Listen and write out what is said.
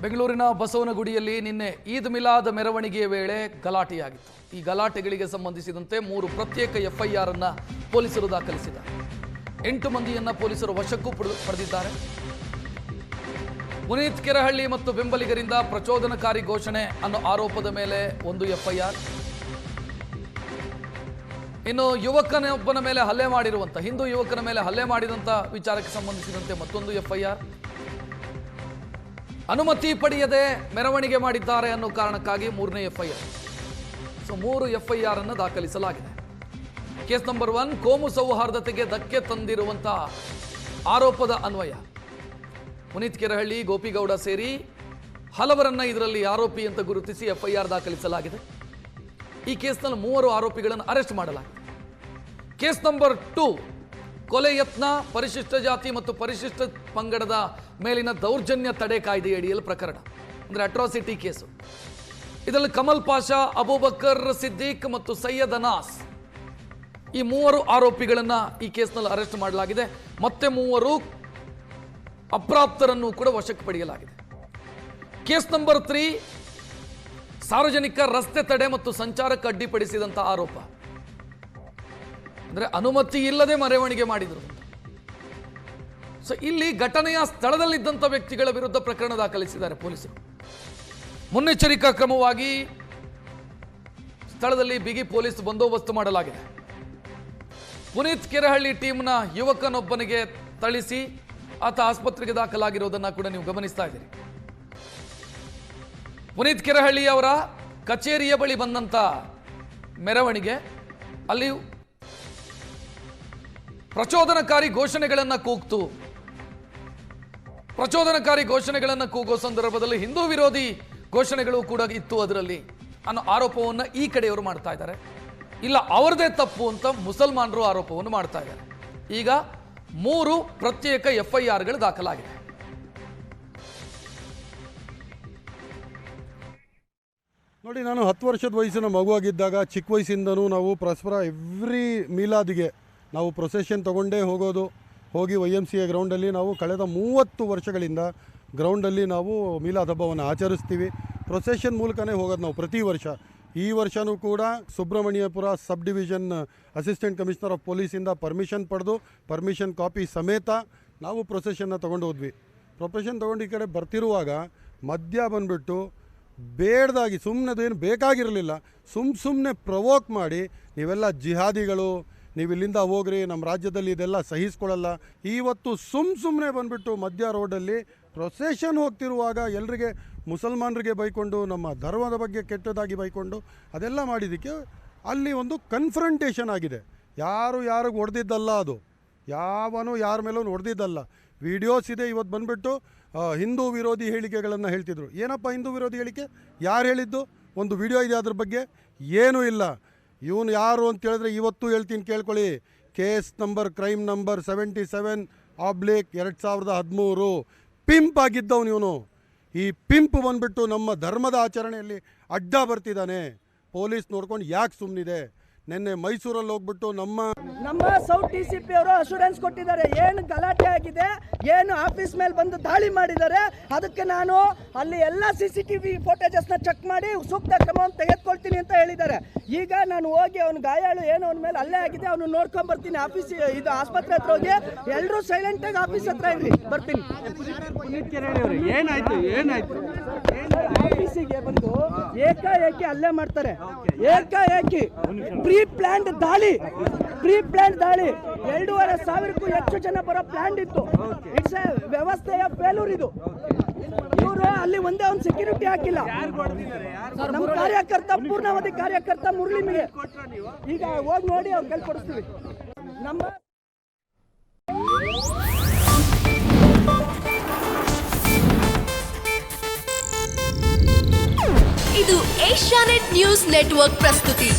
ಬೆಂಗಳೂರಿನ ಬಸವನಗುಡಿಯಲ್ಲಿ ನಿನ್ನೆ ಈದ್ ಮಿಲಾದ್ ಮೆರವಣಿಗೆಯ ವೇಳೆ ಗಲಾಟೆಯಾಗಿತ್ತು. ಈ ಗಲಾಟೆಗಳಿಗೆ ಸಂಬಂಧಿಸಿದಂತೆ 3 ಪ್ರತ್ಯೇಕ ಎಫ್ಐಆರ್ ಅನ್ನು ಪೊಲೀಸರು ದಾಖಲಿಸಿದ್ದಾರೆ. 8 ಮಂದಿಯನ್ನ ಪೊಲೀಸರು ವಶಕ್ಕೂ ಪಡೆದಿದ್ದಾರೆ. ಪುನೀತ್ ಕೆರಹಳ್ಳಿ ಮತ್ತು ಬೆಂಬಲಿಗರಿಂದ ಪ್ರಚೋದನಕಾರಿ ಘೋಷಣೆ ಅನ್ನೋ ಆರೋಪದ ಮೇಲೆ 1 ಎಫ್ಐಆರ್, ಇನ್ನು ಯುವಕನೊಬ್ಬನ ಮೇಲೆ ಹಲ್ಲೆ ಮಾಡಿರುವಂಥ ಹಿಂದೂ ಯುವಕನ ಮೇಲೆ ಹಲ್ಲೆ ಮಾಡಿದಂಥ ವಿಚಾರಕ್ಕೆ ಸಂಬಂಧಿಸಿದಂತೆ ಮತ್ತೊಂದು ಎಫ್ಐಆರ್, ಅನುಮತಿ ಪಡೆಯದೆ ಮೆರವಣಿಗೆ ಮಾಡಿದ್ದಾರೆ ಅನ್ನೋ ಕಾರಣಕ್ಕಾಗಿ 3ನೇ ಎಫ್ಐಆರ್. ಸೊ 3 ಎಫ್ಐಆರ್ ಅನ್ನು ದಾಖಲಿಸಲಾಗಿದೆ. ಕೇಸ್ ನಂಬರ್ 1 ಕೋಮು ಸೌಹಾರ್ದತೆಗೆ ಧಕ್ಕೆ ತಂದಿರುವಂತಹ ಆರೋಪದ ಅನ್ವಯ ಪುನೀತ್ ಕೆರಹಳ್ಳಿ, ಗೋಪಿಗೌಡ ಸೇರಿ ಹಲವರನ್ನ ಇದರಲ್ಲಿ ಆರೋಪಿ ಅಂತ ಗುರುತಿಸಿ ಎಫ್ಐಆರ್ ದಾಖಲಿಸಲಾಗಿದೆ. ಈ ಕೇಸ್ನಲ್ಲಿ 3 ಆರೋಪಿಗಳನ್ನು ಅರೆಸ್ಟ್ ಮಾಡಲಾಗಿದೆ. ಕೇಸ್ ನಂಬರ್ 2 ಕೊಲೆ ಯತ್ನ, ಪರಿಶಿಷ್ಟ ಜಾತಿ ಮತ್ತು ಪರಿಶಿಷ್ಟ ಪಂಗಡದ ಮೇಲಿನ ದೌರ್ಜನ್ಯ ತಡೆ ಕಾಯ್ದೆ ಅಡಿಯಲ್ಲಿ ಪ್ರಕರಣ, ಅಂದರೆ ಅಟ್ರಾಸಿಟಿ ಕೇಸು. ಇದರಲ್ಲಿ ಕಮಲ್ ಪಾಷಾ, ಅಬೂಬಕರ್ ಸಿದ್ದಿಕ್ ಮತ್ತು ಸೈಯದ್ ಅನಾಸ್ ಈ 3 ಆರೋಪಿಗಳನ್ನು ಈ ಕೇಸ್ನಲ್ಲಿ ಅರೆಸ್ಟ್ ಮಾಡಲಾಗಿದೆ. ಮತ್ತೆ 3 ಅಪ್ರಾಪ್ತರನ್ನು ಕೂಡ ವಶಕ್ಕೆ ಪಡೆಯಲಾಗಿದೆ. ಕೇಸ್ ನಂಬರ್ 3 ಸಾರ್ವಜನಿಕ ರಸ್ತೆ ತಡೆ ಮತ್ತು ಸಂಚಾರಕ್ಕೆ ಅಡ್ಡಿಪಡಿಸಿದಂಥ ಆರೋಪ, ಅಂದರೆ ಅನುಮತಿ ಇಲ್ಲದೆ ಮೆರವಣಿಗೆ ಮಾಡಿದರು. ಸೊ ಇಲ್ಲಿ ಘಟನೆಯ ಸ್ಥಳದಲ್ಲಿದ್ದಂಥ ವ್ಯಕ್ತಿಗಳ ವಿರುದ್ಧ ಪ್ರಕರಣ ದಾಖಲಿಸಿದ್ದಾರೆ ಪೊಲೀಸರು. ಮುನ್ನೆಚ್ಚರಿಕಾ ಕ್ರಮವಾಗಿ ಸ್ಥಳದಲ್ಲಿ ಬಿಗಿ ಪೊಲೀಸ್ ಬಂದೋಬಸ್ತ್ ಮಾಡಲಾಗಿದೆ. ಪುನೀತ್ ಕೆರಹಳ್ಳಿ ಟೀಮ್ನ ಯುವಕನೊಬ್ಬನಿಗೆ ಥಳಿಸಿ ಆತ ಆಸ್ಪತ್ರೆಗೆ ದಾಖಲಾಗಿರೋದನ್ನ ಕೂಡ ನೀವು ಗಮನಿಸ್ತಾ ಇದ್ದೀರಿ. ಪುನೀತ್ ಕೆರಹಳ್ಳಿ ಅವರ ಕಚೇರಿಯ ಬಳಿ ಬಂದಂತ ಮೆರವಣಿಗೆ, ಅಲ್ಲಿ ಪ್ರಚೋದನಕಾರಿ ಘೋಷಣೆಗಳನ್ನು ಕೂಗೋ ಸಂದರ್ಭದಲ್ಲಿ ಹಿಂದೂ ವಿರೋಧಿ ಘೋಷಣೆಗಳು ಕೂಡ ಇತ್ತು ಅದರಲ್ಲಿ ಅನ್ನೋ ಆರೋಪವನ್ನು ಈ ಕಡೆಯವರು ಮಾಡ್ತಾ ಇದ್ದಾರೆ. ಇಲ್ಲ, ಅವರದೇ ತಪ್ಪು ಅಂತ ಮುಸಲ್ಮಾನರು ಆರೋಪವನ್ನು ಮಾಡ್ತಾ ಇದ್ದಾರೆ. ಈಗ 3 ಪ್ರತ್ಯೇಕ ಎಫ್ಐಆರ್ಗಳು ದಾಖಲಾಗಿದೆ. ನೋಡಿ, ನಾನು 10 ವರ್ಷದ ವಯಸ್ಸಿನ ಮಗುವಾಗಿದ್ದಾಗ ಚಿಕ್ಕ ವಯಸ್ಸಿಂದನೂ ನಾವು ಪರಸ್ಪರ ಎವ್ರಿ ಮೀಲಾದಿಗೆ ನಾವು ಪ್ರೊಸೆಷನ್ ತೊಗೊಂಡೇ ಹೋಗಿ YMCA ಗ್ರೌಂಡಲ್ಲಿ ನಾವು ಕಳೆದ 30 ವರ್ಷಗಳಿಂದ ಗ್ರೌಂಡಲ್ಲಿ ನಾವು ಮೀಲಾದ್ ಹಬ್ಬವನ್ನು ಆಚರಿಸ್ತೀವಿ. ಪ್ರೊಸೆಷನ್ ಮೂಲಕನೇ ಹೋಗೋದು ನಾವು ಪ್ರತಿ ವರ್ಷ. ಈ ವರ್ಷವೂ ಕೂಡ Subramanyapura sub division assistant commissioner of ಪೊಲೀಸಿಂದ ಪರ್ಮಿಷನ್ ಪಡೆದು ಪರ್ಮಿಷನ್ ಕಾಪಿ ಸಮೇತ ನಾವು ಪ್ರೊಸೆಷನ್ನ ತೊಗೊಂಡು ಹೋದ್ವಿ. ಪ್ರೊಸೆಷನ್ ತೊಗೊಂಡು ಈ ಕಡೆ ಬರ್ತಿರುವಾಗ ಮಧ್ಯ ಬಂದುಬಿಟ್ಟು ಬೇಡ್ದಾಗಿ ಸುಮ್ಮನೆದೇನು ಬೇಕಾಗಿರಲಿಲ್ಲ, ಸುಮ್ಮನೆ ಪ್ರವೋಕ್ ಮಾಡಿ ನೀವೆಲ್ಲ ಜಿಹಾದಿಗಳು, ನೀವು ಇಲ್ಲಿಂದ ಹೋಗ್ರಿ, ನಮ್ಮ ರಾಜ್ಯದಲ್ಲಿ ಇದೆಲ್ಲ ಸಹಿಸ್ಕೊಳ್ಳಲ್ಲ. ಇವತ್ತು ಸುಮ್ಮನೆ ಬಂದುಬಿಟ್ಟು ಮಧ್ಯ ರೋಡಲ್ಲಿ ಪ್ರೊಸೆಷನ್ ಹೋಗ್ತಿರುವಾಗ ಎಲ್ರಿಗೆ ಮುಸಲ್ಮಾನರಿಗೆ ಬೈಕೊಂಡು, ನಮ್ಮ ಧರ್ಮದ ಬಗ್ಗೆ ಕೆಟ್ಟದಾಗಿ ಬೈಕೊಂಡು ಅದೆಲ್ಲ ಮಾಡಿದ್ದಕ್ಕೆ ಅಲ್ಲಿ ಒಂದು ಕನ್ಫ್ರಂಟೇಷನ್ ಆಗಿದೆ. ಯಾರಿಗೂ ಹೊಡೆದಿದ್ದಲ್ಲ, ಅದು ಯಾವನೂ ಯಾರ ಮೇಲೂ ಹೊಡೆದಿದ್ದಲ್ಲ. ವಿಡಿಯೋಸ್ ಇದೆ. ಇವತ್ತು ಬಂದುಬಿಟ್ಟು ಹಿಂದೂ ವಿರೋಧಿ ಹೇಳಿಕೆಗಳನ್ನು ಹೇಳ್ತಿದ್ರು. ಏನಪ್ಪ ಹಿಂದೂ ವಿರೋಧಿ ಹೇಳಿಕೆ? ಯಾರು ಹೇಳಿದ್ದು? ಒಂದು ವಿಡಿಯೋ ಇದೆ ಅದ್ರ ಬಗ್ಗೆ? ಏನೂ ಇಲ್ಲ. ಇವನು ಯಾರು ಅಂತ ಹೇಳಿದ್ರೆ ಇವತ್ತು ಹೇಳ್ತೀನಿ, ಕೇಳ್ಕೊಳ್ಳಿ. ಕ್ರೈಮ್ ನಂಬರ್ 77/2013 ಪಿಂಪ್ ಆಗಿದ್ದವನು ಇವನು. ಈ ಪಿಂಪ್ ಬಂದುಬಿಟ್ಟು ನಮ್ಮ ಧರ್ಮದ ಆಚರಣೆಯಲ್ಲಿ ಅಡ್ಡ ಬರ್ತಿದ್ದಾನೆ. ಪೊಲೀಸ್ ನೋಡ್ಕೊಂಡು ಯಾಕೆ ಸುಮ್ಮನಿದೆ? ನಿನ್ನೆ ಮೈಸೂರಲ್ಲಿ ಹೋಗ್ಬಿಟ್ಟು ನಮ್ಮ ಸೌತ್ DCP ಅವರು ಅಶೂರೆನ್ಸ್ ಕೊಟ್ಟಿದ್ದಾರೆ. ಏನು ಗಲಾಟೆ ಆಗಿದೆ, ಏನು ಆಫೀಸ್ ಮೇಲೆ ಬಂದು ದಾಳಿ ಮಾಡಿದ್ದಾರೆ, ಅದಕ್ಕೆ ನಾನು ಅಲ್ಲಿ ಎಲ್ಲ CCTV ಫೋಟೇಜಸ್ನ ಚೆಕ್ ಮಾಡಿ ಸೂಕ್ತ ಕ್ರಮವನ್ನು ತೆಗೆದುಕೊಳ್ತೀನಿ ಅಂತ ಹೇಳಿದ್ದಾರೆ. ಈಗ ನಾನು ಹೋಗಿ ಅವನು ಗಾಯಾಳು ಏನು ಅವನ ಮೇಲೆ ಹಲ್ಲೆ ಆಗಿದೆ, ಅವನು ನೋಡ್ಕೊಂಡ್ಬರ್ತೀನಿ. ಇದು ಆಸ್ಪತ್ರೆ ಹತ್ರ ಹೋಗಿ ಎಲ್ಲರೂ ಸೈಲೆಂಟಾಗಿ ಆಫೀಸ್ ಹತ್ರ ಇರ್ರಿ, ಬರ್ತೀನಿ. ಆಫೀಸಿಗೆ ಬಂದು ಏಕಾಏಕಿ ಹಲ್ಲೆ ಮಾಡ್ತಾರೆ. ಏಕಾಏಕಿ ಪ್ರೀ ಪ್ಲಾನ್ಡ್ ದಾಳಿ 2,500ಕ್ಕೂ ಹೆಚ್ಚು ಜನ ಬರೋ ಪ್ಲಾನ್ ಇತ್ತು. ಇಟ್ಸ್ ಎ ವ್ಯವಸ್ಥೆಯ ಫೇಲ್ಯೂರ್ ಇದು. ಇವರು ಅಲ್ಲಿ ಒಂದೇ ಒಂದು ಸೆಕ್ಯೂರಿಟಿ ಹಾಕಿಲ್ಲ. ನಮ್ಮ ಕಾರ್ಯಕರ್ತ, ಪೂರ್ಣಾವಧಿ ಕಾರ್ಯಕರ್ತ ಮುರಳಿಮಿಗೆ ಈಗ ಹೋಗಿ ನೋಡಿ ಅವ್ರು ಕೈ ಕೊಡಿಸ್ತೀವಿ. ಇದು ಏಷ್ಯಾನೆಟ್ ನ್ಯೂಸ್ ನೆಟ್ವರ್ಕ್ ಪ್ರಸ್ತುತಿ.